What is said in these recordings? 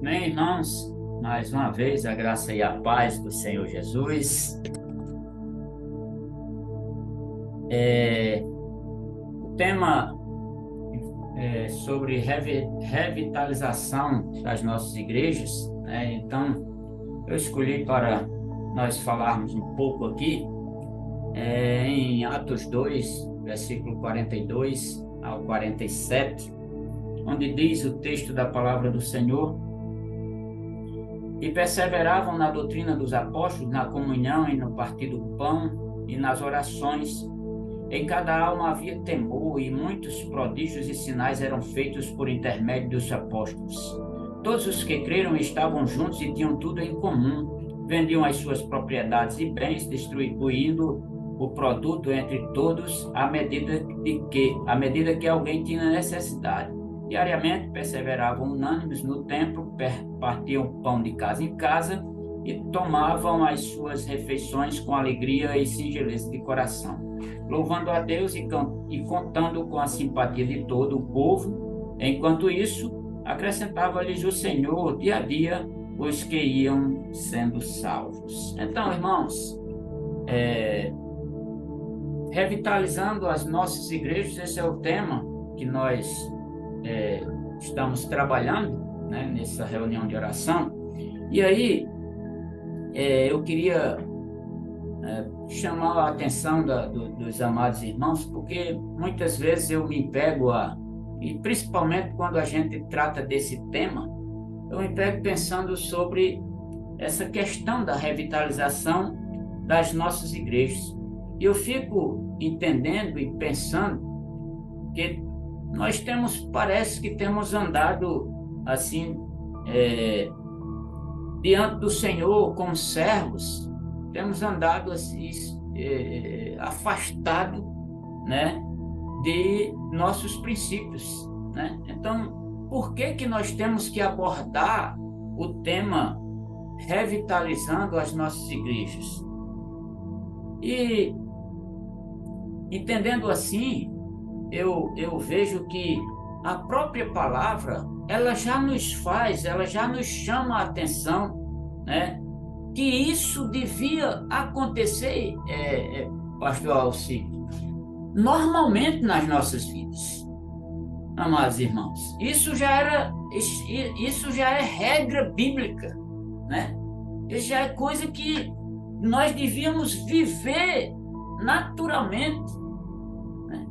Bem, irmãos, mais uma vez a graça e a paz do Senhor Jesus. O tema é sobre revitalização das nossas igrejas, né? Então, eu escolhi para nós falarmos um pouco aqui, em Atos 2, versículo 42 ao 47, onde diz o texto da palavra do Senhor: e perseveravam na doutrina dos apóstolos, na comunhão e no partir do pão e nas orações. Em cada alma havia temor, e muitos prodígios e sinais eram feitos por intermédio dos apóstolos. Todos os que creram estavam juntos e tinham tudo em comum. Vendiam as suas propriedades e bens, distribuindo o produto entre todos à medida que alguém tinha necessidade. Diariamente perseveravam unânimes no templo, partiam pão de casa em casa e tomavam as suas refeições com alegria e singeleza de coração, louvando a Deus e contando com a simpatia de todo o povo. Enquanto isso, acrescentava-lhes o Senhor dia a dia os que iam sendo salvos. Então, irmãos, revitalizando as nossas igrejas, esse é o tema que nós estamos trabalhando, né, nessa reunião de oração. E aí eu queria chamar a atenção dos amados irmãos, porque muitas vezes eu me pego e principalmente quando a gente trata desse tema, eu me pego pensando sobre essa questão da revitalização das nossas igrejas. E eu fico entendendo e pensando que parece que temos andado assim, diante do Senhor como servos, temos andado assim, afastado, né, de nossos princípios, né? Então, por que nós temos que abordar o tema revitalizando as nossas igrejas? E entendendo assim, eu vejo que a própria palavra, ela já nos chama a atenção, né? Que isso devia acontecer, pastor Alci, normalmente nas nossas vidas, amados irmãos. Isso já é regra bíblica, né? Isso já é coisa que nós devíamos viver naturalmente.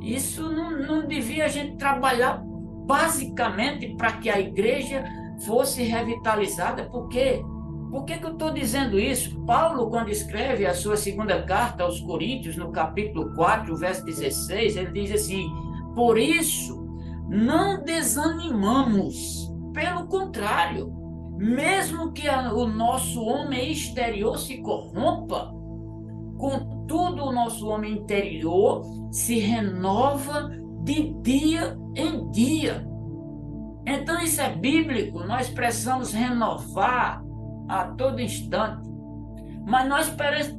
Isso não devia a gente trabalhar basicamente para que a igreja fosse revitalizada. Por quê? Por que eu estou dizendo isso? Paulo, quando escreve a sua segunda carta aos Coríntios, no capítulo 4, verso 16, ele diz assim: por isso, não desanimamos, pelo contrário, mesmo que o nosso homem exterior se corrompa, contudo, o nosso homem interior se renova de dia em dia. Então, isso é bíblico, nós precisamos renovar a todo instante. Mas nós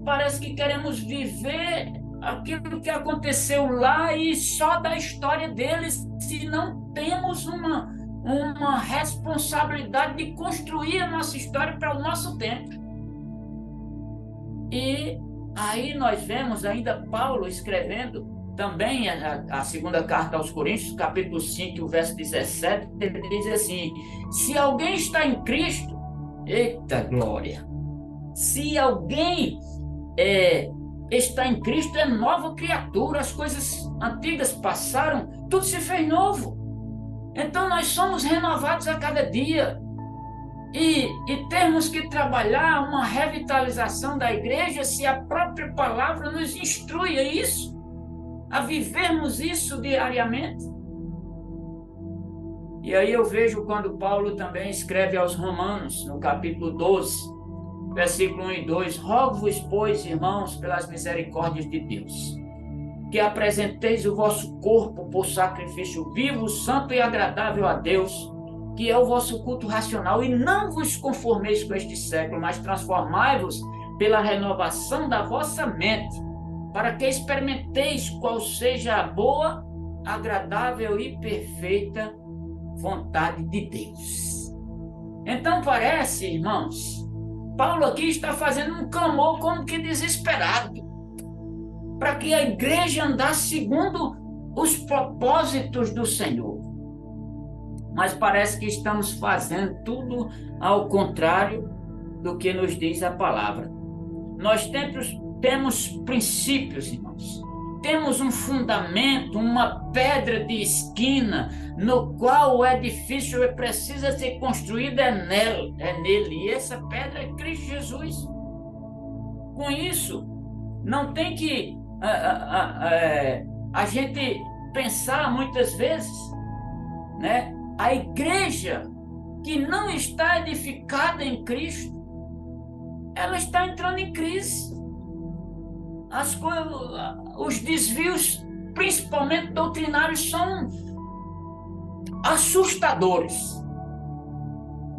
parece que queremos viver aquilo que aconteceu lá e só da história deles, se não temos uma responsabilidade de construir a nossa história para o nosso tempo. E aí nós vemos ainda Paulo escrevendo também a segunda carta aos Coríntios, capítulo 5, verso 17, ele diz assim: se alguém está em Cristo, eita glória, se alguém está em Cristo, é nova criatura, as coisas antigas passaram, tudo se fez novo. Então nós somos renovados a cada dia. E temos que trabalhar uma revitalização da igreja se a própria palavra nos instrui a isso, a vivermos isso diariamente. E aí eu vejo quando Paulo também escreve aos Romanos, no capítulo 12, versículo 1 e 2, rogo-vos, pois, irmãos, pelas misericórdias de Deus, que apresenteis o vosso corpo por sacrifício vivo, santo e agradável a Deus, que é o vosso culto racional, e não vos conformeis com este século, mas transformai-vos pela renovação da vossa mente, para que experimenteis qual seja a boa, agradável e perfeita vontade de Deus. Então parece, irmãos, Paulo aqui está fazendo um clamor como que desesperado, para que a igreja andasse segundo os propósitos do Senhor. Mas parece que estamos fazendo tudo ao contrário do que nos diz a palavra. Nós temos princípios, irmãos. Temos um fundamento, uma pedra de esquina, no qual o edifício precisa ser construído, é nele. E essa pedra é Cristo Jesus. Com isso, não tem que a gente pensar muitas vezes, né? A igreja que não está edificada em Cristo, ela está entrando em crise. Os desvios, principalmente doutrinários, são assustadores.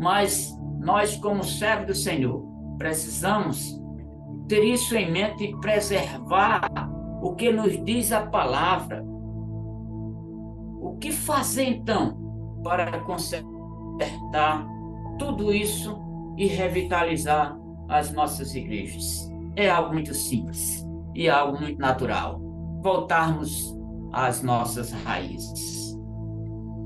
Mas nós, como servos do Senhor, precisamos ter isso em mente e preservar o que nos diz a palavra. O que fazer, então, para consertar tudo isso e revitalizar as nossas igrejas? É algo muito simples e algo muito natural. Voltarmos às nossas raízes.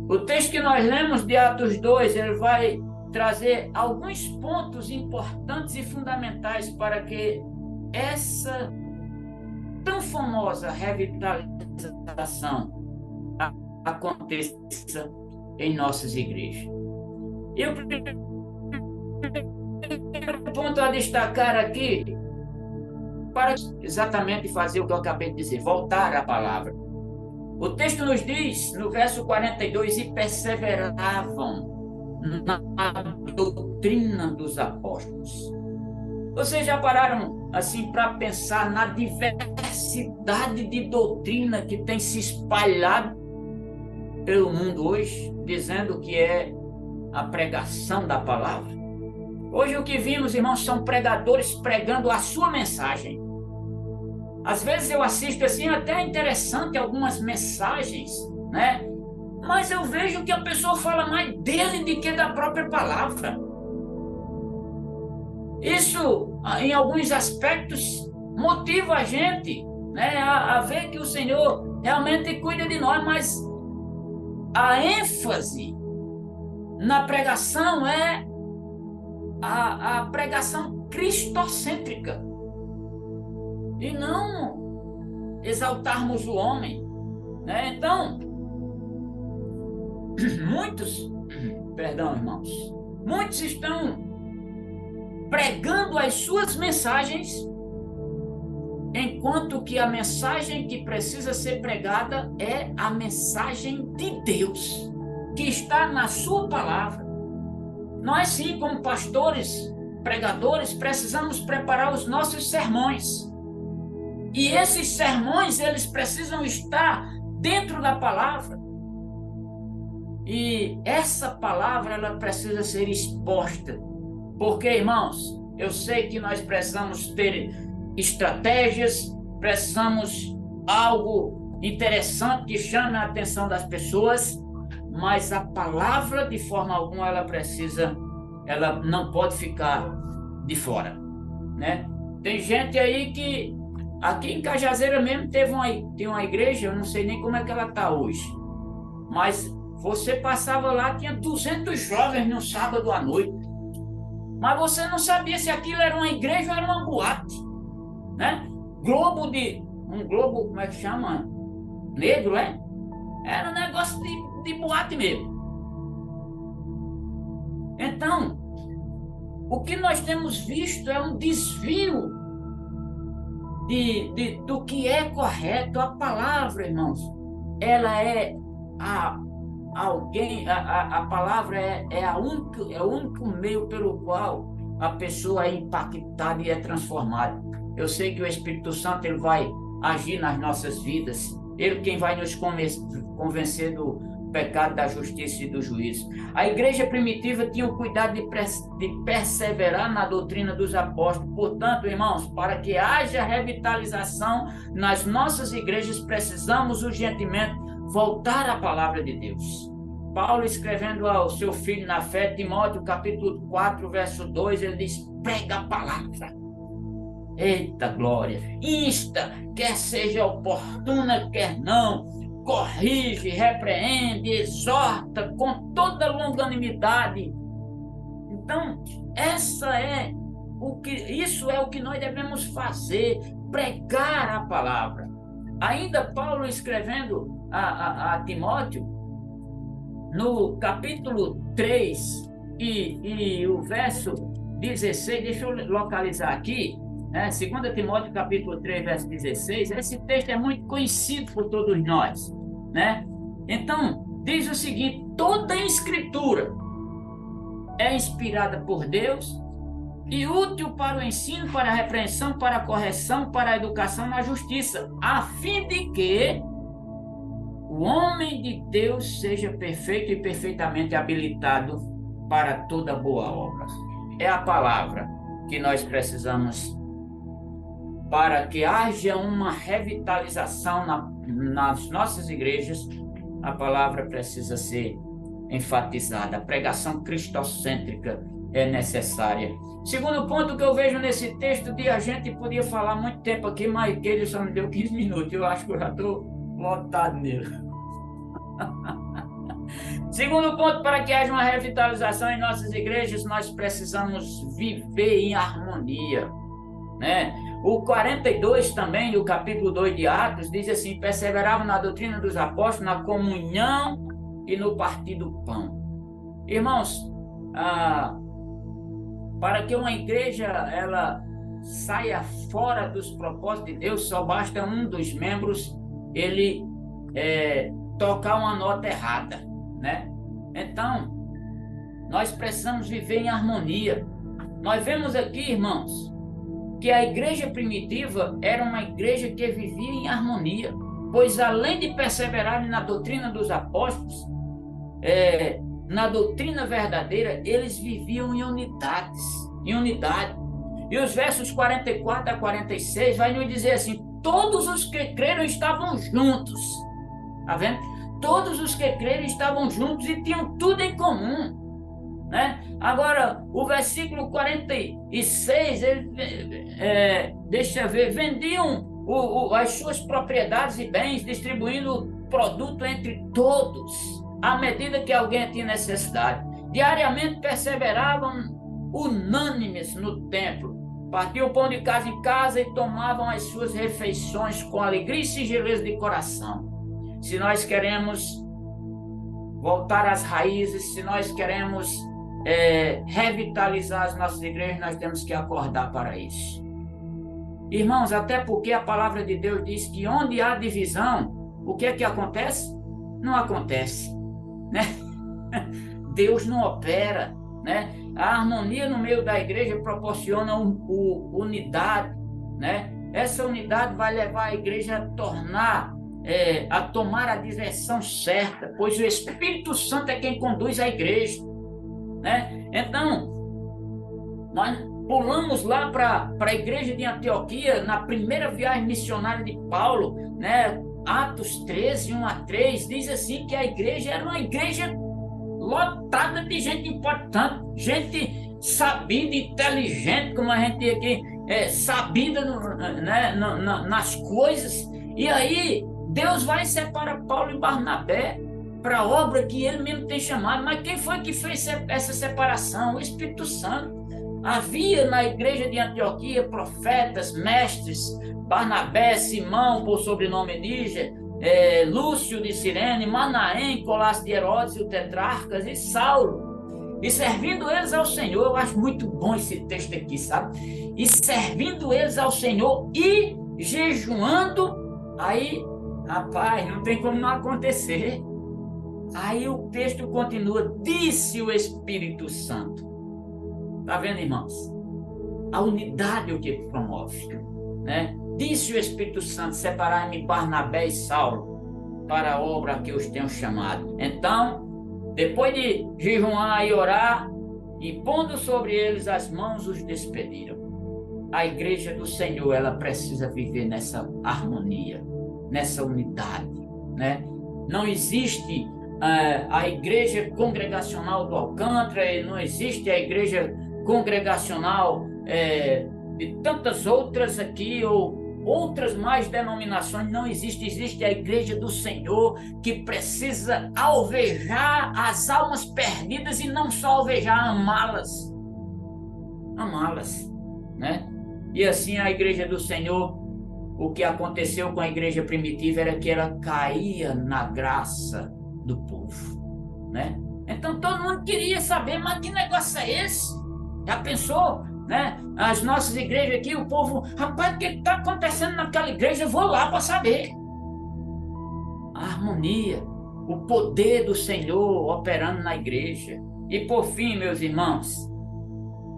O texto que nós lemos de Atos 2, ele vai trazer alguns pontos importantes e fundamentais para que essa tão famosa revitalização aconteça em nossas igrejas. E o primeiro ponto a destacar aqui, para exatamente fazer o que eu acabei de dizer, voltar à palavra. O texto nos diz, no verso 42, e perseveravam na doutrina dos apóstolos. Vocês já pararam assim para pensar na diversidade de doutrina que tem se espalhado pelo mundo hoje, dizendo que é a pregação da palavra? Hoje o que vimos, irmãos, são pregadores pregando a sua mensagem. Às vezes eu assisto assim, até interessante algumas mensagens, né? Mas eu vejo que a pessoa fala mais dele do que da própria palavra. Isso, em alguns aspectos, motiva a gente, né, a ver que o Senhor realmente cuida de nós, mas a ênfase na pregação é a pregação cristocêntrica. E não exaltarmos o homem, né? Então, muitos estão pregando as suas mensagens, enquanto que a mensagem que precisa ser pregada é a mensagem de Deus, que está na sua palavra. Nós, sim, como pastores, pregadores, precisamos preparar os nossos sermões. E esses sermões, eles precisam estar dentro da palavra. E essa palavra, ela precisa ser exposta. Porque, irmãos, eu sei que nós precisamos ter estratégias, precisamos algo interessante que chame a atenção das pessoas, mas a palavra, de forma alguma, ela não pode ficar de fora, né? Tem gente aí que, aqui em Cajazeira mesmo, tem uma igreja, eu não sei nem como é que ela está hoje, mas você passava lá, tinha 200 jovens no sábado à noite, mas você não sabia se aquilo era uma igreja ou era uma boate, né? Um globo, como é que chama? Negro, é? Era um negócio de boate mesmo. Então, o que nós temos visto é um desvio do que é correto. A palavra, irmãos, ela é a palavra é o único meio pelo qual a pessoa é impactada e é transformada. Eu sei que o Espírito Santo, ele vai agir nas nossas vidas. Ele quem vai nos convencer do pecado, da justiça e do juízo. A igreja primitiva tinha o cuidado de perseverar na doutrina dos apóstolos. Portanto, irmãos, para que haja revitalização nas nossas igrejas, precisamos urgentemente voltar à palavra de Deus. Paulo escrevendo ao seu filho na fé, Timóteo, capítulo 4, verso 2, ele diz: prega a palavra. Eita glória! Insta, quer seja oportuna, quer não, corrige, repreende, exorta com toda longanimidade. Então, isso é o que nós devemos fazer, pregar a palavra. Ainda Paulo escrevendo a Timóteo, no capítulo 3 e o verso 16, deixa eu localizar aqui, né? 2 Timóteo capítulo 3, verso 16, esse texto é muito conhecido por todos nós, né? Então, diz o seguinte: toda a escritura é inspirada por Deus e útil para o ensino, para a repreensão, para a correção, para a educação na justiça, a fim de que o homem de Deus seja perfeito e perfeitamente habilitado para toda boa obra. É a palavra que nós precisamos para que haja uma revitalização nas nossas igrejas. A palavra precisa ser enfatizada. A pregação cristocêntrica é necessária. Segundo ponto que eu vejo nesse texto, a gente podia falar muito tempo aqui, mas ele só me deu 15 minutos. Eu acho que eu já estou lotado nele. Segundo ponto, para que haja uma revitalização em nossas igrejas, nós precisamos viver em harmonia, né? O 42 também, do capítulo 2 de Atos, diz assim: perseveravam na doutrina dos apóstolos, na comunhão e no partir do pão. Irmãos, para que uma igreja ela saia fora dos propósitos de Deus, só basta um dos membros ele tocar uma nota errada, né? Então, nós precisamos viver em harmonia. Nós vemos aqui, irmãos, que a igreja primitiva era uma igreja que vivia em harmonia, pois além de perseverarem na doutrina dos apóstolos, na doutrina verdadeira, eles viviam em unidade. E os versos 44 a 46 vai nos dizer assim: todos os que creram estavam juntos. Tá vendo? Todos os que creram estavam juntos e tinham tudo em comum, né? Agora, o versículo 46, deixa eu ver, vendiam as suas propriedades e bens, distribuindo o produto entre todos, à medida que alguém tinha necessidade. Diariamente perseveravam unânimes no templo, partiam o pão de casa em casa e tomavam as suas refeições com alegria e singeleza de coração. Se nós queremos voltar às raízes, se nós queremos revitalizar as nossas igrejas, nós temos que acordar para isso. Irmãos, até porque a palavra de Deus diz que onde há divisão, o que é que acontece? Não acontece, né? Deus não opera, né? A harmonia no meio da igreja proporciona unidade, né? Essa unidade vai levar a igreja a tomar a direção certa, pois o Espírito Santo é quem conduz a igreja, né? Então, nós pulamos lá para a igreja de Antioquia, na primeira viagem missionária de Paulo, né? Atos 13, 1 a 3, diz assim que a igreja era uma igreja lotada de gente importante, gente sabida, inteligente, como a gente aqui, sabida nas coisas. E aí Deus vai separar Paulo e Barnabé para a obra que ele mesmo tem chamado. Mas quem foi que fez essa separação? O Espírito Santo. Havia na igreja de Antioquia profetas, mestres, Barnabé, Simão, por sobrenome Níger, Lúcio de Cirene, Manaém, Colasso de Herodes e o Tetrarcas e Saulo. E servindo eles ao Senhor, eu acho muito bom esse texto aqui, sabe? E servindo eles ao Senhor e jejuando, aí, rapaz, não tem como não acontecer. Aí o texto continua: disse o Espírito Santo. Tá vendo, irmãos? A unidade é o que promove, né? Disse o Espírito Santo: separai-me Barnabé e Saulo para a obra a que os tenho chamado. Então, depois de jejuar e orar, e pondo sobre eles as mãos, os despediram. A igreja do Senhor, ela precisa viver nessa harmonia, nessa unidade, né? Não existe a igreja congregacional do Alcântara, e não existe a igreja congregacional de tantas outras aqui, ou outras mais denominações, não existe. Existe a igreja do Senhor, que precisa alvejar as almas perdidas, e não só alvejar, amá-las, né? E assim a igreja do Senhor, o que aconteceu com a igreja primitiva era que ela caía na graça do povo, né? Então todo mundo queria saber, mas que negócio é esse? Já pensou, né? As nossas igrejas aqui, o povo, rapaz, o que está acontecendo naquela igreja? Eu vou lá para saber. A harmonia, o poder do Senhor operando na igreja. E por fim, meus irmãos,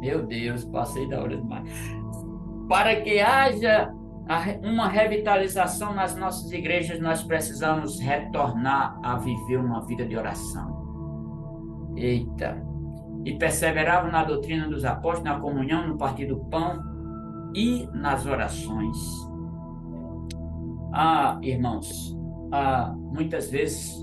meu Deus, passei da hora demais. Para que haja uma revitalização nas nossas igrejas, nós precisamos retornar a viver uma vida de oração. Eita! E perseveravam na doutrina dos apóstolos, na comunhão, no partir do pão e nas orações. Irmãos, muitas vezes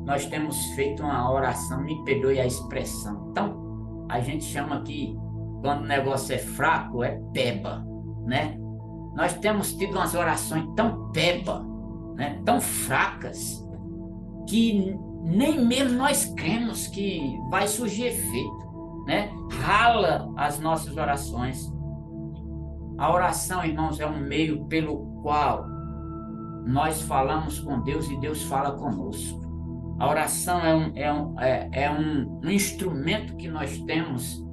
nós temos feito uma oração, me perdoe a expressão, então a gente chama que quando o negócio é fraco, é peba, né? Nós temos tido umas orações tão peba, né? Tão fracas, que nem mesmo nós cremos que vai surgir efeito, né? Rala as nossas orações. A oração, irmãos, é um meio pelo qual nós falamos com Deus e Deus fala conosco. A oração é um instrumento que nós temos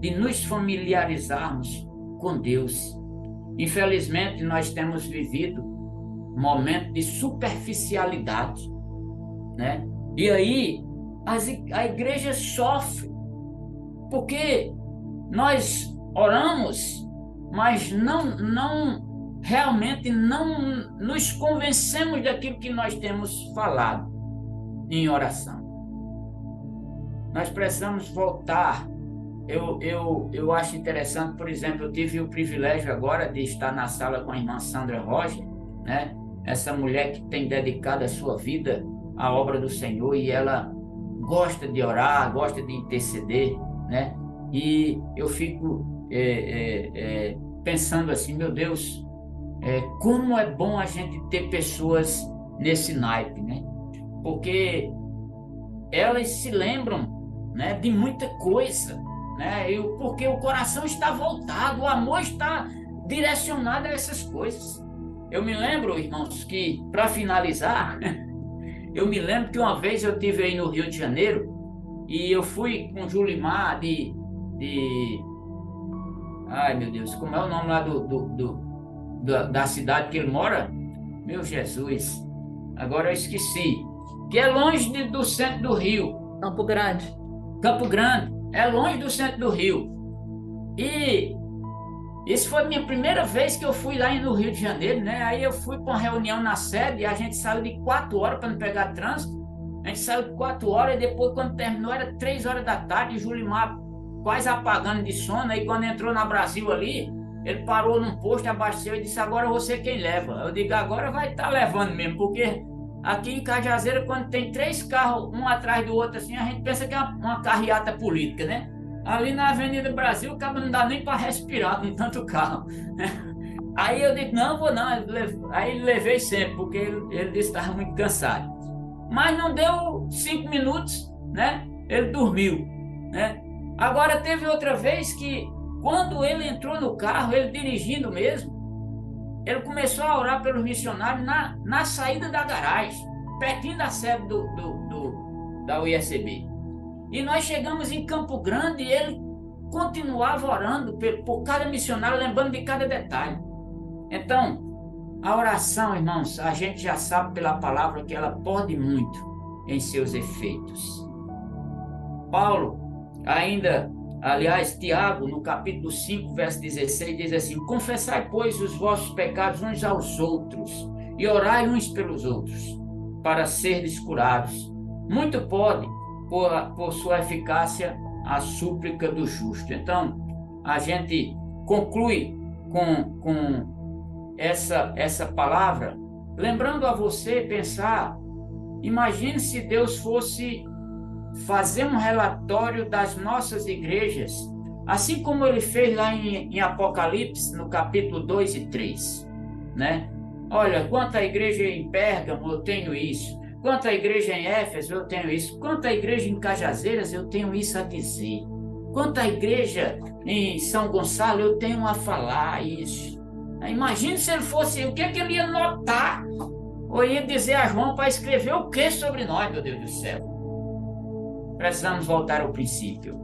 de nos familiarizarmos com Deus. Infelizmente, nós temos vivido momentos de superficialidade, né? E aí a igreja sofre, porque nós oramos, mas realmente não nos convencemos daquilo que nós temos falado em oração. Nós precisamos voltar. Eu acho interessante, por exemplo, eu tive o privilégio agora de estar na sala com a irmã Sandra Rocha, né? Essa mulher que tem dedicado a sua vida à obra do Senhor, e ela gosta de orar, gosta de interceder, né? E eu fico pensando assim, meu Deus, como é bom a gente ter pessoas nesse naipe, né? Porque elas se lembram, né, de muita coisa, né? Porque o coração está voltado, o amor está direcionado a essas coisas. Eu me lembro, irmãos, que, para finalizar, eu me lembro que uma vez eu estive aí no Rio de Janeiro, e eu fui com o Julimar ai, meu Deus, como é o nome lá da cidade que ele mora? Meu Jesus, agora eu esqueci. Que é longe do centro do Rio. Campo Grande. Campo Grande, é longe do centro do Rio. E isso foi a minha primeira vez que eu fui lá no Rio de Janeiro, né? Aí eu fui para uma reunião na sede, e a gente saiu de 4 horas para não pegar trânsito. A gente saiu de 4 horas, e depois, quando terminou, era 3 horas da tarde, e o Julimar quase apagando de sono. Aí quando entrou na Brasil ali, ele parou num posto, abasteceu e disse, agora você quem leva. Eu digo, agora vai estar levando mesmo, porque aqui em Cajazeira, quando tem 3 carros, um atrás do outro, assim, a gente pensa que é uma carreata política, né? Ali na Avenida Brasil, o cara não dá nem para respirar com tanto carro. Aí eu digo, não, vou não. Aí levei sempre, porque ele disse que estava muito cansado. Mas não deu 5 minutos, né? Ele dormiu, né? Agora teve outra vez que, quando ele entrou no carro, ele dirigindo mesmo, ele começou a orar pelos missionários na saída da garagem, pertinho da sede da UISB. E nós chegamos em Campo Grande, e ele continuava orando por cada missionário, lembrando de cada detalhe. Então, a oração, irmãos, a gente já sabe pela palavra que ela pode muito em seus efeitos. Paulo, aliás, Tiago, no capítulo 5, verso 16, diz assim, confessai, pois, os vossos pecados uns aos outros, e orai uns pelos outros, para serdes curados. Muito pode, por sua eficácia, a súplica do justo. Então, a gente conclui com essa palavra, lembrando a você pensar Imagine se Deus fosse fazer um relatório das nossas igrejas, assim como ele fez lá em Apocalipse, no capítulo 2 e 3, né? Olha, quanto à igreja em Pérgamo, eu tenho isso. Quanto à igreja em Éfeso, eu tenho isso. Quanto à igreja em Cajazeiras, eu tenho isso a dizer. Quanto à igreja em São Gonçalo, eu tenho a falar isso. Imagine se ele fosse, o que é que ele ia notar? Ou ia dizer a João para escrever o que sobre nós, meu Deus do céu? Precisamos voltar ao princípio.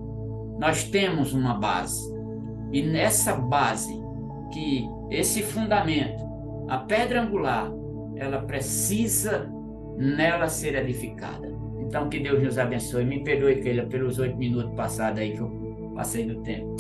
Nós temos uma base. E nessa base, que esse fundamento, a pedra angular, ela precisa nela ser edificada. Então, que Deus nos abençoe. Me perdoe, Keila, pelos 8 minutos passados aí que eu passei do tempo.